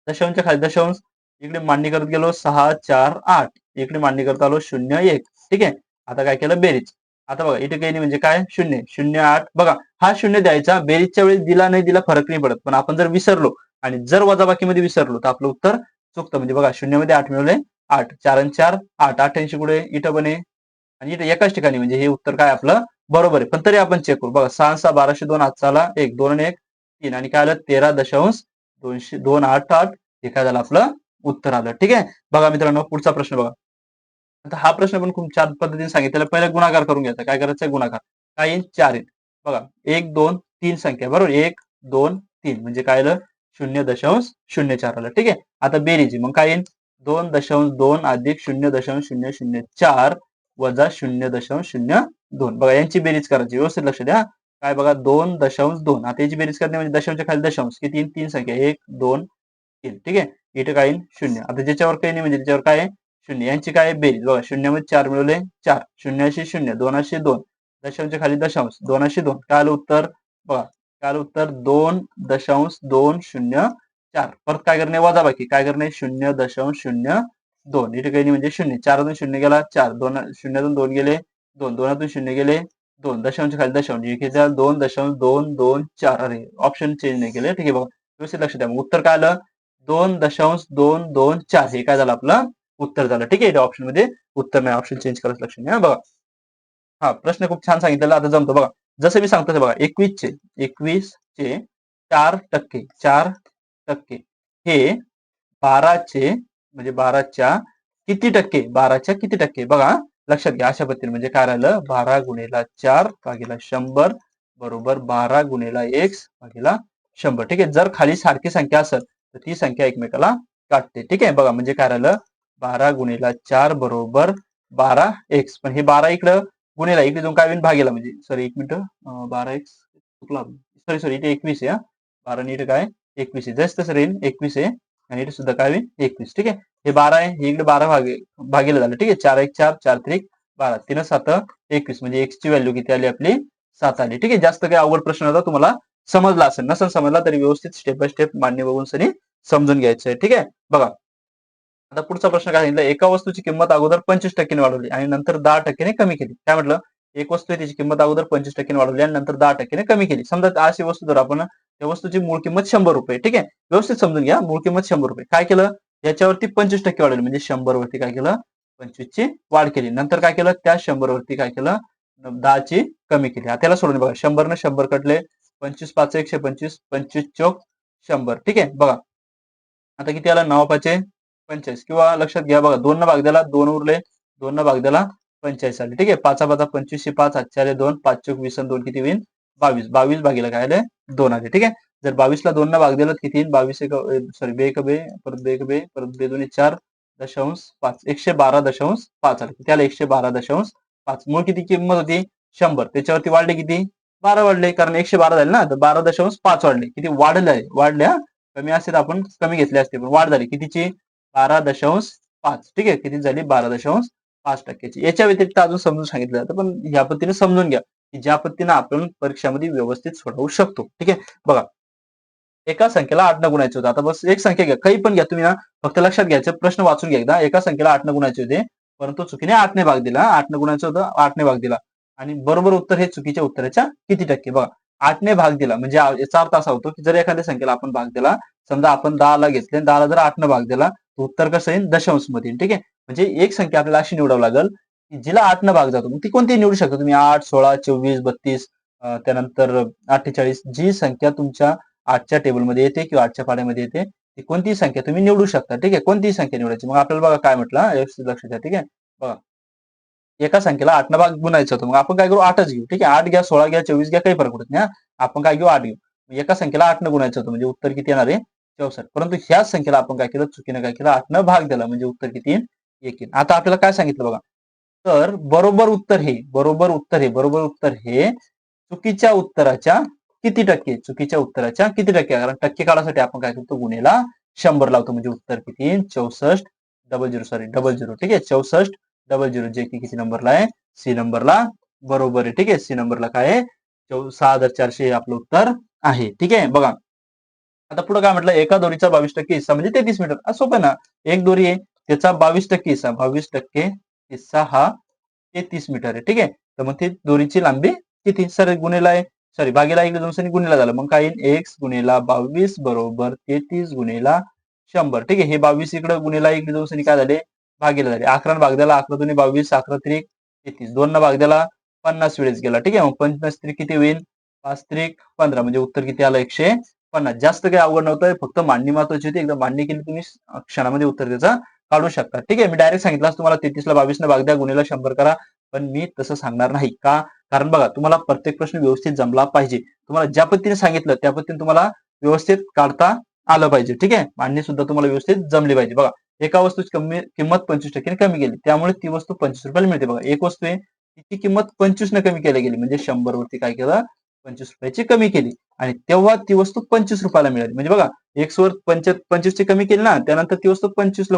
दशांशच्या खाली दशांश, इकडे मांडणी करत गेलो 6 4 8, इकडे मांडणी करत आलो 0 1. ठीक आहे. आता काय केलं? बेरीज. आता बघा, इथे काही नाही, म्हणजे काय? 0 0 8. बघा, हा 0 द्यायचा, बेरीजच्या वेळेस दिला नाही दिला फरक नाही पडत, पण आपण जर विसरलो आणि जर वजाबाकीमध्ये विसरलो तर आपलं उत्तर चुकतं. म्हणजे बघा शून्यामध्ये 8 मिळवले 8, 4 आणि 4 8, 88 पुढे इथं बने आणि इथं एकाच ठिकाणी म्हणजे हे उत्तर काय आपलं बरोबर आहे. पण तरी आपण चेक करू. बघा 6 6 1202 आजचा आला 1 2 आणि 1 3 आणि काय आलं 13.200 288 हे काय झालं आपलं उत्तर आलं. ठीक आहे. बघा मित्रांनो पुढचा प्रश्न बघा. आता हा प्रश्न पण खूप छान पद्धतीने सांगितलेला. पहिला गुणाकार करून घ्यायचा. काय करायचं गुणाकार. काय येईल 4 येईल. बघा 1 2 3 संख्या बरोबर 1 2 3 म्हणजे काय आलं 0.04 आलं. ठीक आहे. आता बेरीज मग काय येईल 2.2 अधिक 0.004 वजा 0.02 बघा यांची बेरीज करायची व्यवस्थित लक्ष द्या. काय बघा 2.2 आता याची बेरीज करणे म्हणजे दशांशच्या खाली दशांश किती तीन संख्या 1 2 3 ठीक आहे. इथे काय येईल 0 आता ज्याच्यावर काही नाही म्हणजे त्याच्यावर काय आहे 0 यांची काय बेरीज बघा शून्यामध्ये 4 मिळवले 4 शून्याशी 0 2 2 दशांशच्या खाली दशांश 2 2 काय आलं उत्तर बघा काय आलं उत्तर 2.204 परत काय करणे वजाबाकी काय करणे 0.02 इथे काही नाही म्हणजे 0 4 0 गेला 4 2 0 2 गेले 2 2 0 गेले 2 दशांश खाली दशांश इथे 2.224 अरे ऑप्शन चेंज नाही केले ठीक आहे बघा व्यवस्थित लक्ष द्या उत्तर काय आलं 2.224 हे काय झालं आपलं उत्तर झालं ठीक आहे ऑप्शन मध्ये उत्तर नाही ऑप्शन चेंज करायचं लक्ष नाही बघा हा प्रश्न खूप छान सांगितलेला आता जमतो बघा जसं मी सांगतो बघा 21चे 4% हे 12चे म्हणजे 12च्या किती टक्के बघा लक्षात घ्या अशा पद्धतीने म्हणजे काय राहिलं 12 गुणिला 4 भागीला 100 बरोबर 12 गुणिला x भागीला 100 ठीक आहे जर खाली सारखी संख्या असेल तर ती संख्या एकमेकाला काटते ठीक आहे बघा म्हणजे काय राहिलं 12 गुणिला 4 बरोबर 12x पण हे 12 इकडं गुणिला इकडे जाऊन काय होईल भागीला म्हणजे सॉरी 1 मिनिट 12x चुकला सॉरी इथे 21 आहे 12 नीट काय 21 आहे जस्ट तसं राहील 21 आहे आणि इथे सुद्धा काय होईल 21 ठीक आहे हे 12 आहे हे इकडे 12 भागीला झालं ठीक आहे 4 1 4 4 3 12 3 7 21 म्हणजे x ची व्हॅल्यू किती आली आपली 7 आली ठीक आहे जास्त काही अवघड प्रश्न होता तुम्हाला समजला असेल नसेल समजला तरी व्यवस्थित स्टेप बाय स्टेप मान्य बघून सनी समजून घ्यायचं आहे ठीक आहे बघा आता पुढचा प्रश्न काय सांगितलं एका वस्तूची किंमत अगोदर 25% वाढवली आणि नंतर 10% कमी केली काय म्हटलं एक वस्तू आहे त्याची किंमत अगोदर 25% वाढवली आणि नंतर 10% कमी केली समजा अशी वस्तू जर आपण त्या वस्तूची मूळ किंमत 100 रुपये ठीक आहे व्यवस्थित समजून घ्या मूळ किंमत 100 रुपये काय केलं याच्यावरती 25% वाढवली म्हणजे 100 वरती काय केलं 25 ची वाढ केली नंतर काय केलं त्या 100 वरती काय केलं 10 ची कमी केली त्याला सोडून बघा 100 ने 100 कटले 25 5 125 25 चौक 100 ठीक आहे बघा आता किती आला 9 5 45 किंवा लक्षात घ्या बघा 2 न भाग दिला 2 उरले 2 न भाग दिला 45 आले ठीक आहे 5 5 25 5 8 2 5 चौक 20 2 किती होईल 22 22 भागीला काय आले 2 आले ठीक आहे जर 22 ला 2 न भाग दिलं किती येईल 22 सॉरी बे एक बे परत बे एक बे परत बे 2 4 दशांश 5 112.5 आले त्याला 112.5 मूळ किती किंमत होती 100 त्याच्यावरती वाढले किती 12 वाढले कारण 112 झाले ना तर 12.5 वाढले किती वाढल्या कमी असते आपण कमी घेतले असते पण वाढ झाली कितीची 12.5 ठीक आहे किती झाली 12.5% याच्या व्यतिरिक्त अजून समजून सांगितलं जातं पण ह्या पद्धतीने समजून घ्या की ज्या पद्धतीने आपण परीक्षामध्ये व्यवस्थित सोडवू शकतो ठीक आहे बघा एका संख्येला 8 न गुणायचे होते आता बस एक संख्या घ्या काही पण घ्या तुम्ही ना फक्त लक्षात घ्यायचं प्रश्न वाचून घ्या एकदा एका संख्येला 8 न गुणायचे होते परंतु चुकीने 8 ने भाग दिला 8 न गुणायचं होतं 8 ने भाग दिला आणि बरोबर उत्तर हे चुकीच्या उत्तराच्या किती टक्के बघा 8 ने भाग दिला म्हणजे याचा अर्थ असा होतो की जर एखाद्या संख्येला आपण भाग दिला समजा आपण 10 ला घेतले 10 ला जर 8 न भाग दिला तर उत्तर कसं येईल दशांश मध्ये ठीक आहे म्हणजे एक संख्या आपल्याला अशी निवडावं लागेल की जिला 8 न भाग जातो मग ती कोणती निवडू शकता तुम्ही 8 16 24 32 त्यानंतर 48 जी संख्या तुमच्या 8च्या टेबलमध्ये येते किंवा 8च्या पाड्यामध्ये येते ती कोणतीही संख्या तुम्ही निवडू शकता ठीक आहे कोणतीही संख्या निवडायची मग आपल्याला बघा काय म्हटलं लक्ष द्या ठीक आहे बघा एका संख्येला 8 न भाग गुणायचं होतं मग आपण काय करू 8च घेऊ ठीक आहे 8 घ्या 16 घ्या 24 घ्या काही फरक पडत नाही आपण काय घेऊ 8 घेऊ एका संख्येला 8 न गुणायचं होतं म्हणजे उत्तर किती येणार आहे 64 परंतु ह्याच संख्येला आपण काय केलं चुकीनं काय केलं 8 न भाग दिला म्हणजे उत्तर किती येईल 1 येईल आता आपल्याला काय सांगितलं बघा तर बरोबर उत्तर हे चुकीच्या उत्तराच्या किती टक्के कारण टक्के काढासाठी आपण काय करतो गुणेला 100 लावतो म्हणजे उत्तर किती 64 ठीक आहे 64 जे की किती नंबरला आहे सी नंबरला बरोबर आहे ठीक आहे सी नंबरला काय आहे 6400 हे आपलं उत्तर आहे ठीक आहे बघा आता पुढे काय म्हटलं एका दोरीचा 22% हिस्सा म्हणजे 33 मीटर सोपं ना एक दोरी आहे त्याचा 22% हिस्सा 22% हिस्सा हा 33 मीटर आहे ठीक आहे तर मग ती दोरीची लांबी किती सर गुणेला आहे सॉरी भागीला इकडे 200 गुणिला झालं, मग काय येईल एक्स गुणिला 22 बरोबर 33 गुणिला 100. ठीक आहे, हे 22 इकडे गुणिला इकडे 200 काय झाले भागीला झाले. 11 भाग द्याला 11 दुने 22, 11 त्रिक 33, 2 न भाग द्याला 50 वेळेस गेला. ठीक आहे, मग 50 त्रिक किती होईल 5 त्रिक 15, म्हणजे उत्तर किती आलं 150. जास्त काही अवघड नव्हतं, फक्त मांडणी महत्वाची होती. एकदा मांडणी केली तुम्ही क्षणामध्ये उत्तर त्याचा काढू शकता. ठीक आहे, मी डायरेक्ट सांगितलं तुम्हाला 33 ला 22 न भाग द्या गुणिला 100 करा, पण मी तसं सांगणार नाही. का? कारण बघा तुम्हाला प्रत्येक प्रश्न व्यवस्थित जमला पाहिजे. तुम्हाला ज्या पद्धतीने सांगितलं त्या पद्धतीने तुम्हाला व्यवस्थित काढता आलं पाहिजे. ठीक आहे, मांडणी सुद्धा तुम्हाला व्यवस्थित जमली पाहिजे. बघा एका वस्तूची किंमत 25% कमी केली, त्यामुळे ती वस्तू 25 रुपयाला मिळते. बघा एक वस्तू आहे तिची किंमत 25 न कमी केली गेली, म्हणजे 100 वरती काय केलं 25 रुपयाची कमी केली, आणि तेव्हा ती वस्तू 25 रुपयाला मिळाली. म्हणजे बघा एक्स वर 25 ची कमी केली ना, त्यानंतर ती वस्तू 25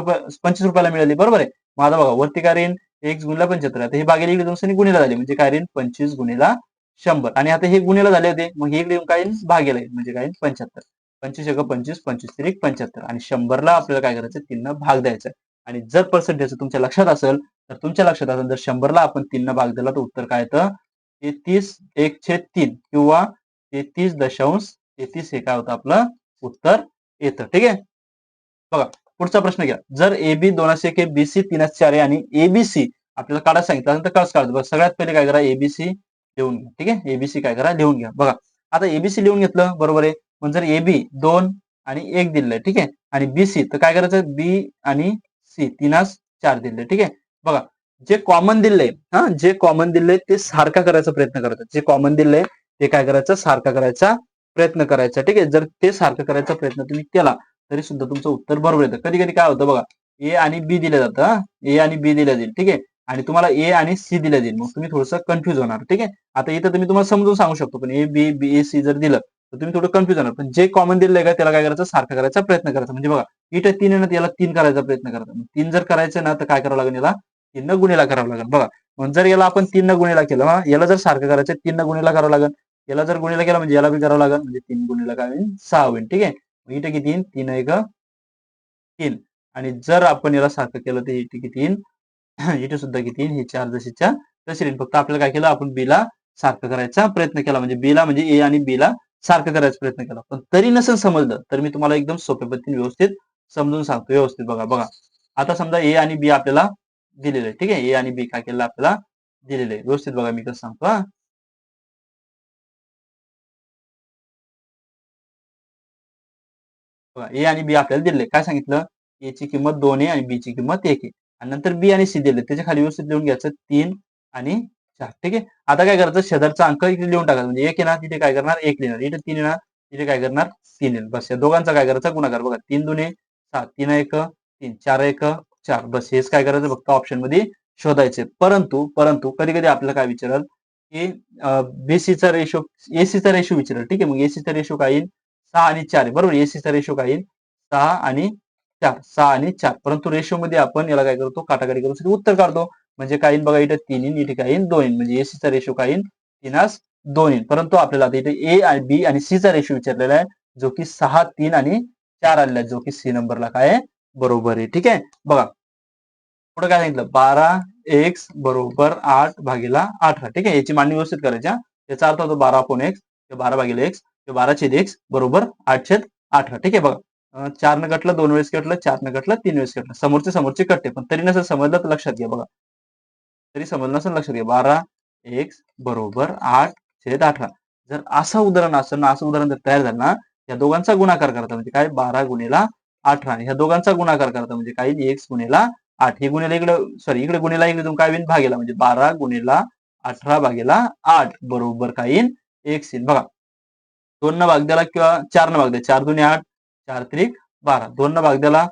रुपयाला मिळाली. बरोबर आहे. मग आता बघा वरती काय राहील एक्स गुणिला 75, आता हे भागिले इकडे 200 गुणिला झाले, म्हणजे काय राहील 25 गुणिला 100, आणि आता हे गुणिला झाले होते, मग हे इकडे काय भागेला येईल, म्हणजे काय 75. 25 एक 25, 25 त्रिक 75, आणि 100 ला आपल्याला काय करायचं 3 न भाग द्यायचा. आणि जर पर्सेंटेज तुमच्या लक्षात असेल तर तुमच्या लक्षात असेल जर 100 ला आपण 3 न भाग दिला तर उत्तर काय येतं 33/1/3 किंवा 33.33 हे काय होतं आपलं उत्तर येतं. ठीक आहे, बघा पुढचा प्रश्न घ्या. जर AB 2 BC 3 आणि ABC आपल्याला काढायला सांगितलं तर कसं काढतो. सगळ्यात पहिले काय करा एबीसी लिहून घ्या. ठीक आहे, एबीसी काय करा लिहून घ्या. बघा आता एबीसी लिहून घेतलं बरोबर आहे. मग जर AB 2 आणि 1 दिलंय, ठीक आहे, आणि BC तर काय करायचं बी आणि सी 3 4 दिले. ठीक आहे, बघा जे कॉमन दिलंय जे कॉमन दिलंय ते सारखा करायचा प्रयत्न करायचा. जे कॉमन दिलंय ते काय करायचं सारखा करायचा प्रयत्न करायचा. ठीक आहे, जर ते सारखं करायचा प्रयत्न तुम्ही केला तरी सुद्धा तुमचं उत्तर बरोबर येतं. कधी कधी काय होतं बघा ए आणि बी दिलं जातं, ए आणि बी दिलं जाईल. ठीक आहे, आणि तुम्हाला ए आणि सी दिलं जाईल, मग तुम्ही थोडंसं कन्फ्युज होणार. ठीक आहे, आता इथं तुम्ही तुम्हाला समजून सांगू शकतो, पण A B B A C जर दिलं तर तुम्ही थोडं कन्फ्युज होणार. पण जे कॉमन दिलंय का त्याला काय करायचं सारखं करायचा प्रयत्न करायचा. म्हणजे बघा इथं 3 आहे ना, याला 3 करायचा प्रयत्न करायचा. 3 जर करायचं ना तर काय करावं लागेल याला 3 न गुणिला करावं लागेल. बघा मग जर याला आपण 3 न गुणिला केलं याला जर सारखं करायचं 3 न गुणिला करावं लागेल. याला जर गुणिला केला म्हणजे याला बी करावं लागेल, म्हणजे 3 गुणिला काय होईल 6 होईल. ठीक आहे, मग इथे किती 3 1 3, आणि जर आपण याला सारखं केलं तर इथे किती इथे सुद्धा किती हे 4 जशीच्या तशी राहील. फक्त आपल्याला काय केलं आपण बी ला सारखं करायचा प्रयत्न केला, म्हणजे बी ला म्हणजे ए आणि बी ला सारखं करायचा प्रयत्न केला. पण तरी नसेल समजलं तर मी तुम्हाला एकदम सोप्या पद्धतीने व्यवस्थित समजून सांगतो. व्यवस्थित बघा बघा आता समजा ए आणि बी आपल्याला दिलेलं आहे. ठीक आहे, ए आणि बी काय केलं आपल्याला दिलेलं आहे. व्यवस्थित बघा मी कसं सांगतो बघा ए आणि बी आपल्याला दिले. काय सांगितलं ए ची किंमत 2 आहे आणि बी ची किंमत 1 आहे, आणि नंतर बी आणि सी दिले त्याच्या खाली व्यवस्थित लिहून घ्यायचं 3 आणि 4. ठीक आहे, आता काय करायचं शेजारचा अंक इथे लिहून टाकायचा. म्हणजे 1 आहे ना तिथे काय करणार 1 लिहिणार, इथे 3 आहे ना तिथे काय करणार 3 लिहिणार. बस या दोघांचा काय करायचा गुणाकार. बघा 3 दुने 7, 3 1 3, 4 1 4. बस हेच काय करायचं फक्त ऑप्शन मध्ये शोधायचे. परंतु परंतु कधी कधी आपल्याला काय विचारल की बीसीचा रेशो एसीचा रेशो विचारल. ठीक आहे, मग एसीचा रेशो काय येईल 6 आणि 4 आहे. बरोबर, एसीचा रेशो काय येईल 6 आणि 4, 6 आणि 4. परंतु रेशो मध्ये आपण याला काय करतो काटाकाटी करून उत्तर काढतो. म्हणजे काय येईल बघा इथे 3 येईल, इथे काय येईल 2 येईल, म्हणजे एसीचा रेशो काय येईल 3:2 येईल. परंतु आपल्याला आता इथे ए आणि बी आणि सी चा रेशो विचारलेला आहे, जो की 6, 3 आणि 4 आलेला आहे, जो की सी नंबरला काय आहे बरोबर आहे. ठीक आहे, बघा पुढे काय सांगितलं 12x बरोबर 8 भागीला 18. ठीक आहे, याची मांडणी व्यवस्थित करायची. याचा अर्थ होतो 12/x 12 भागीला x 12/x बरोबर 8/18. ठीक आहे, बघा 4 न कटलं 2 वेळेस कटलं, 4 न कटलं 3 वेळेस कटलं, समोरचे समोरचे कटते. पण तरी नसेल समजलं तर लक्षात घ्या. बघा तरी समजलं नसेल लक्षात घ्या 12x बरोबर 8/18. जर असं उदाहरण असेल ना, असं उदाहरण जर तयार झालं ना, या दोघांचा गुणाकार करता म्हणजे काय 12 गुणिला 18, ह्या दोघांचा गुणाकार करता म्हणजे काय x गुणिला 8. हे गुणिला इकडे सॉरी इकडे गुणिला इकडे जाऊन काय होईल भागेला, म्हणजे 12 गुणिला 18 भागेला 8 बरोबर काय येईल x येईल. बघा 2 न भाग द्याला किंवा 4 न भाग द्या, 4 दुने 8, 4 त्रिक 12, 2 न भाग द्याला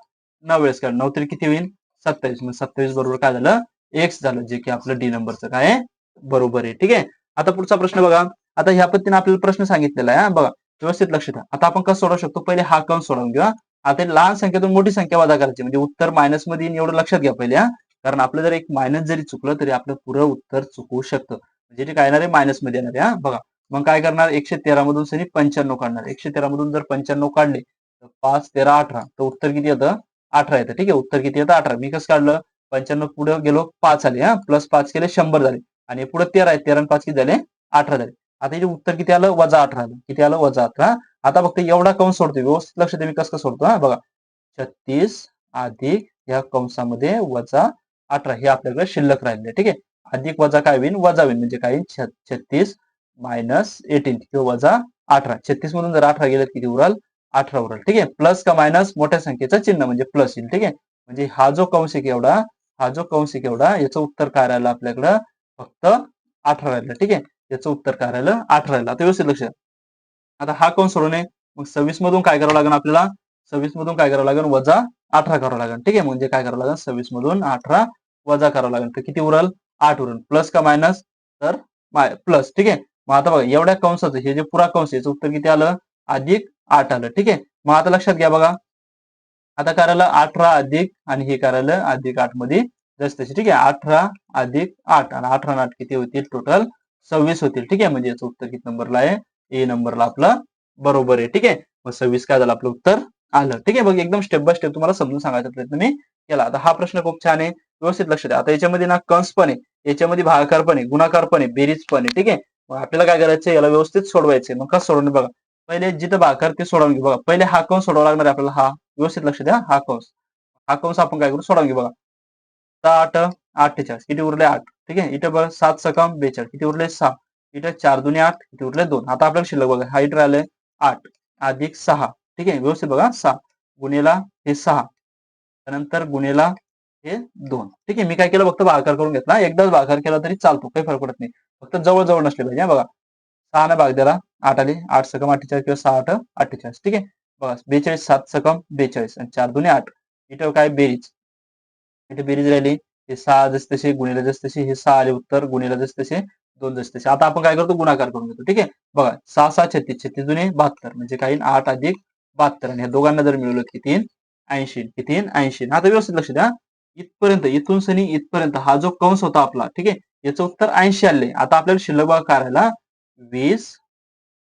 9 वेळेस काढ, 9 त्रिक किती होईल 27, मग 27 बरोबर काय झालं एक्स झालं, जे की आपलं डी नंबरचं काय आहे बरोबर आहे. ठीक आहे, आता पुढचा प्रश्न बघा. आता ह्या पद्धतीने आपल्याला प्रश्न सांगितलेला आहे बघा व्यवस्थित लक्ष द्या. आता आपण कसं सोडवू शकतो, पहिले हा कंस सोडवून घेऊया. आता लहान संख्येतून मोठी संख्या वजा करायची, म्हणजे उत्तर मायनस मध्ये येईल एवढं लक्षात घ्या पहिले कारण आपलं जर एक मायनस जरी चुकलं तरी आपलं पुरं उत्तर चुकवू शकतं. म्हणजे ते काय येणार आहे मायनस मध्ये येणार आहे. बघा मग काय करणार 113 मधून सरी 95 काढणार. 113 मधून जर 95 काढले तर 5 13 18 तर उत्तर किती येतं 18 येतं. ठीक आहे, उत्तर किती येतं 18. मी कसं काढलं 95 पुढे गेलो 5 आले प्लस 5 केले 100 झाले, आणि पुढे 13 आहे 13 आणि 5 किती झाले 18 झाले. आता इथे उत्तर किती आलं? -18 आलं. किती आलं? -18. आता फक्त एवढा कंस सोडतो. व्यवस्थित लक्ष द्या मी कसं सोडतो हा बघा. 36 अधिक या कंसामध्ये -18 हे आपल्याकडे शिल्लक राहिले. ठीक आहे. अधिक वजा काय होईल? वजा होईल. म्हणजे काय? 36 मायनस 18 किंवा वजा 18. 36 मधून जर 18 गेलं किती उरल? 18 उरल. ठीक आहे. प्लस का मायनस? मोठ्या संख्येचं चिन्ह म्हणजे प्लस येईल. ठीक आहे. म्हणजे हा जो कंस आहे केवढा, हा जो कंस आहे केवढा, याचं उत्तर काय राहिलं आपल्याकडं? फक्त 18 राहिलं. ठीक आहे. याचं उत्तर काय राहिलं? 18 राहिलं. आता व्यवस्थित लक्ष द्या. आता हा कंस सोडवणे मग 26 मधून काय करावं लागेल आपल्याला? 26 मधून काय करावं लागेल? वजा 18 करावं लागेल. ठीक आहे. म्हणजे काय करावं लागेल? 26 मधून 18 वजा करावं लागेल. तर किती उरल? 8 उरल. प्लस का मायनस? तर प्लस. ठीक आहे. मग आता बघा एवढ्या कंसाचं हे जे पुरा कंस आहे याचं उत्तर किती आलं? अधिक 8 आलं. ठीक आहे. मग आता लक्षात घ्या बघा. आता काय राहिलं? 18 अधिक आणि हे काय राहिलं? अधिक 8 मध्ये जस तशी. ठीक आहे. 18 अधिक 8 आणि 18 आणि 8 किती होतील? टोटल 26 होतील. ठीक आहे. म्हणजे याचं उत्तर किती नंबरला आहे? ए नंबरला आपलं बरोबर आहे. ठीक आहे. मग 26 काय झालं आपलं उत्तर आलं. ठीक आहे. बघ एकदम स्टेप बाय स्टेप तुम्हाला समजून सांगायचा प्रयत्न मी केला. आता हा प्रश्न खूप छान आहे. व्यवस्थित लक्ष द्या. आता याच्यामध्ये ना कंस पण आहे, याच्यामध्ये भागाकार पण आहे, गुणाकार पण आहे, बेरीज पण आहे. ठीक आहे. मग आपल्याला काय करायचं? याला व्यवस्थित सोडवायचंय. मग कसं सोडवणे बघा. पहिले जिथं भागाकार ते सोडवून घेऊ बघा. पहिले हा कंस सोडवा लागणार आहे आपल्याला. हा व्यवस्थित लक्ष द्या. हा कंस, हा कंस आपण काय करू? सोडवून घेऊ बघा. 7 48 किती उरले? 8. ठीक आहे. इथे बघा 7 सकम 42 किती उरले? 6. इथे 4 दुने 8 किती उरले? 2. आता आपल्याला शिल्लक बघा. हा इथे राहिले 8 अधिक 6. ठीक आहे. व्यवस्थित बघा. 6 गुणिला हे 6 त्यानंतर गुणिला हे 2. ठीक आहे. मी काय केलं? फक्त भागाकार करून घेतला. एकदाच भागाकार केला तरी चालतो. काही फरक पडत नाही. फक्त जवळ जवळ नसले पाहिजे. बघा 6 ने भाग दिला 8 आले. 8 सकम 48 किंवा 6 8 48. ठीक आहे. बघा 42 7 सकम 42 आणि 4 दुने 8. इथे काय? बेरीज. इथे बेरीज राहिली. हे 6 जसे तसे गुणिले जसे तसे हे 6 आले उत्तर गुणिले जसे तसे 2 जसे तसे. आता आपण काय करतो? गुणाकार करून घेतो. ठीक आहे. बघा 6 6 36 36 दुने 72 म्हणजे काय? 8 अधिक 72 आणि ह्या दोघांना जर मिळवलं किती? 80. किती? 80. आता व्यवस्थित लक्ष द्या. इथपर्यंत इथून सनी इथपर्यंत हा जो कंस होता आपला, ठीक आहे, याचं उत्तर 80 आले. आता आपल्याला शिल्लक बघा काय राहिला? 20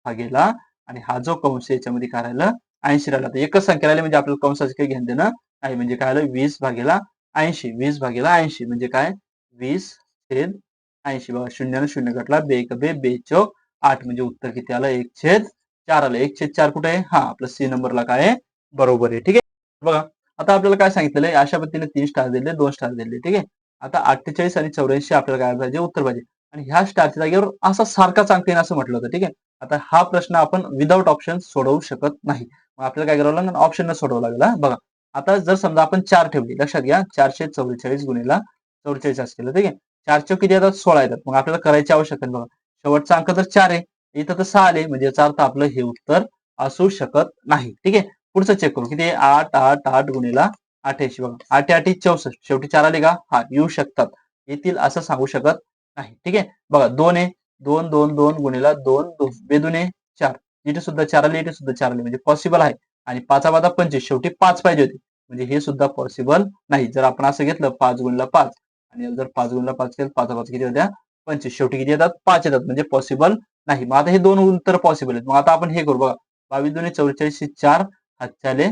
भागेला आणि हा जो कंस आहे याच्यामध्ये काय राहिलं? 80 राहिला. तर एकच संख्या राहिली म्हणजे आपल्याला कंसाचं काही घेणं देणं नाही. म्हणजे काय आलं? 20 भागेला 80. 20 भागेला 80 म्हणजे काय? 20/80. बघा शून्यानं शून्य घटला. बे एक बे, बे चौक 8 म्हणजे उत्तर किती आलं? 1/4 आलं. 1/4 कुठे आहे? हा आपलं सी नंबरला काय आहे? बरोबर आहे. ठीक आहे. बघा आता आपल्याला काय सांगितलेलं आहे? अशा पद्धतीने 3 स्टार दिले, 2 स्टार दिले. ठीक आहे. आता 48 आणि 84 आपल्याला काय पाहिजे? उत्तर पाहिजे. आणि ह्या स्टारच्या जागेवर असा सारखाच अंक येईल असं म्हटलं होतं. ठीक आहे. आता हा प्रश्न आपण विदाऊट ऑप्शन सोडवू शकत नाही. मग आपल्याला काय करावं लागेल? ऑप्शन न सोडवावं लागेल. हा बघा आता जर समजा आपण 4 ठेवली, लक्षात घ्या 444 गुणिला 44 असं केलं. ठीक आहे. 4 चौक किती येतात? 16 येतात. मग आपल्याला करायची आवश्यकता बघा. शेवटचा अंक तर 4 आहे. इथं तर 6 आले म्हणजे याचा अर्थ आपलं हे उत्तर असू शकत नाही. ठीक आहे. पुढचं चेक करू. किती आहे? 8 8 8 गुणिला 88 बघा. 8 8 64 शेवटी 4 आले का? हा येऊ शकतात. येतील असं सांगू शकत नाही. ठीक आहे. बघा 2 आहे. 2 2 2 गुणिला 2 2 बेदुने 4. इथे सुद्धा 4 आले, इथे सुद्धा 4 आले म्हणजे पॉसिबल आहे. आणि 5 वजा 25 शेवटी 5 पाहिजे होते. म्हणजे हे सुद्धा पॉसिबल नाही. जर आपण असं घेतलं 5 गुणिला 5 आणि जर 5 गुणिला 5 केलं 5 5 किती होत्या? 25. शेवटी किती येतात? 5 येतात म्हणजे पॉसिबल नाही. मग आता हे दोन उत्तर पॉसिबल आहेत. मग आता आपण हे करू बघा. 22 दुणे 44 4 हातचे आले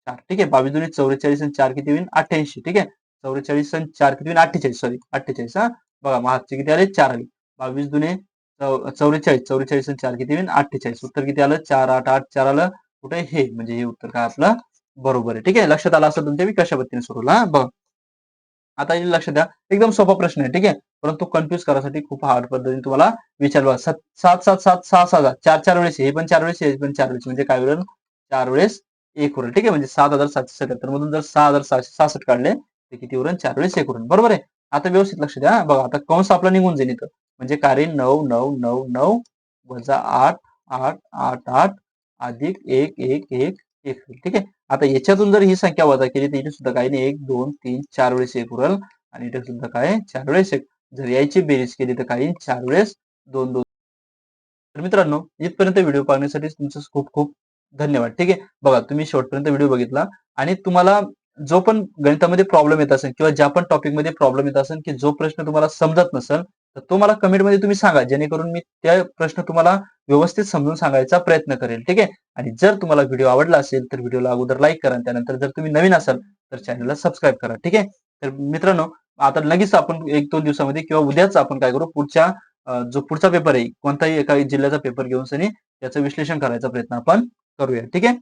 4. ठीक आहे. 22 दुणे 44 आणि 4 किती होईल? 88. ठीक आहे. 44 आणि 4 किती होईल? 48 सॉरी 48 हा. बघा मग हातचे किती आले? 4 आले. 22 दुणे 44 44 आणि 4 किती होईल? 48. उत्तर किती आलं? 4 8 8 4 आलं. कुठे? हे म्हणजे हे उत्तर काय आपलं बरोबर आहे. ठीक आहे. लक्षात आलं असं तुमच्या मी कशा पद्धतीने सोडवलं. हा बघ आता हे लक्षात द्या. एकदम सोपा प्रश्न आहे. ठीक आहे. परंतु कन्फ्युज करायसाठी खूप हार्ड पद्धतीने तुम्हाला विचारलं. 7 7 7 6 6 4 4 वेळेस हे पण 4 वेळेस हे पण 4 वेळेस म्हणजे काय होईल? 4 वेळेस 1 होईल. ठीक आहे. म्हणजे 7777 मधून जर 6666 काढले तर किती उरण? 4 वेळेस 1 उरण. बरोबर आहे. आता व्यवस्थित लक्ष द्या. बघा आता कंस आपला निघून जाईल इथं. म्हणजे काय राहील? 9 9 9 9 वजा 8 8 8 8 अधिक 1 1 1 1. ठीक आहे. आता याच्यातून जर ही संख्या वजा केली तर इथे सुद्धा काही नाही 1 2 3 4 वेळेस 1 उरल आणि इथे सुद्धा काय 4 वेळेस 1. जर याची बेरीज केली तर काही 4 वेळेस 2 2. तर मित्रांनो इथपर्यंत व्हिडिओ पाहण्यासाठी तुमचं खूप खूप धन्यवाद. ठीक आहे. बघा तुम्ही शेवटपर्यंत व्हिडिओ बघितला आणि तुम्हाला जो पण गणितामध्ये प्रॉब्लेम येत असेल किंवा ज्या पण टॉपिक मध्ये प्रॉब्लेम येत असेल की जो प्रश्न तुम्हाला समजत नसेल तर तो मला कमेंटमध्ये तुम्ही सांगा जेणेकरून मी त्या प्रश्न तुम्हाला व्यवस्थित समजून सांगायचा प्रयत्न करेल. ठीक आहे. आणि जर तुम्हाला व्हिडिओ आवडला असेल तर व्हिडिओला अगोदर लाईक करा. त्यानंतर जर तुम्ही नवीन असाल तर चॅनलला सबस्क्राईब करा. ठीक आहे. तर मित्रांनो आता लगेच आपण 1-2 दिवसामध्ये किंवा उद्याच आपण काय करू पुढच्या जो पुढचा पेपर आहे कोणताही एका जिल्ह्याचा पेपर घेऊन सनी त्याचं विश्लेषण करायचा प्रयत्न आपण करूया. ठीक आहे.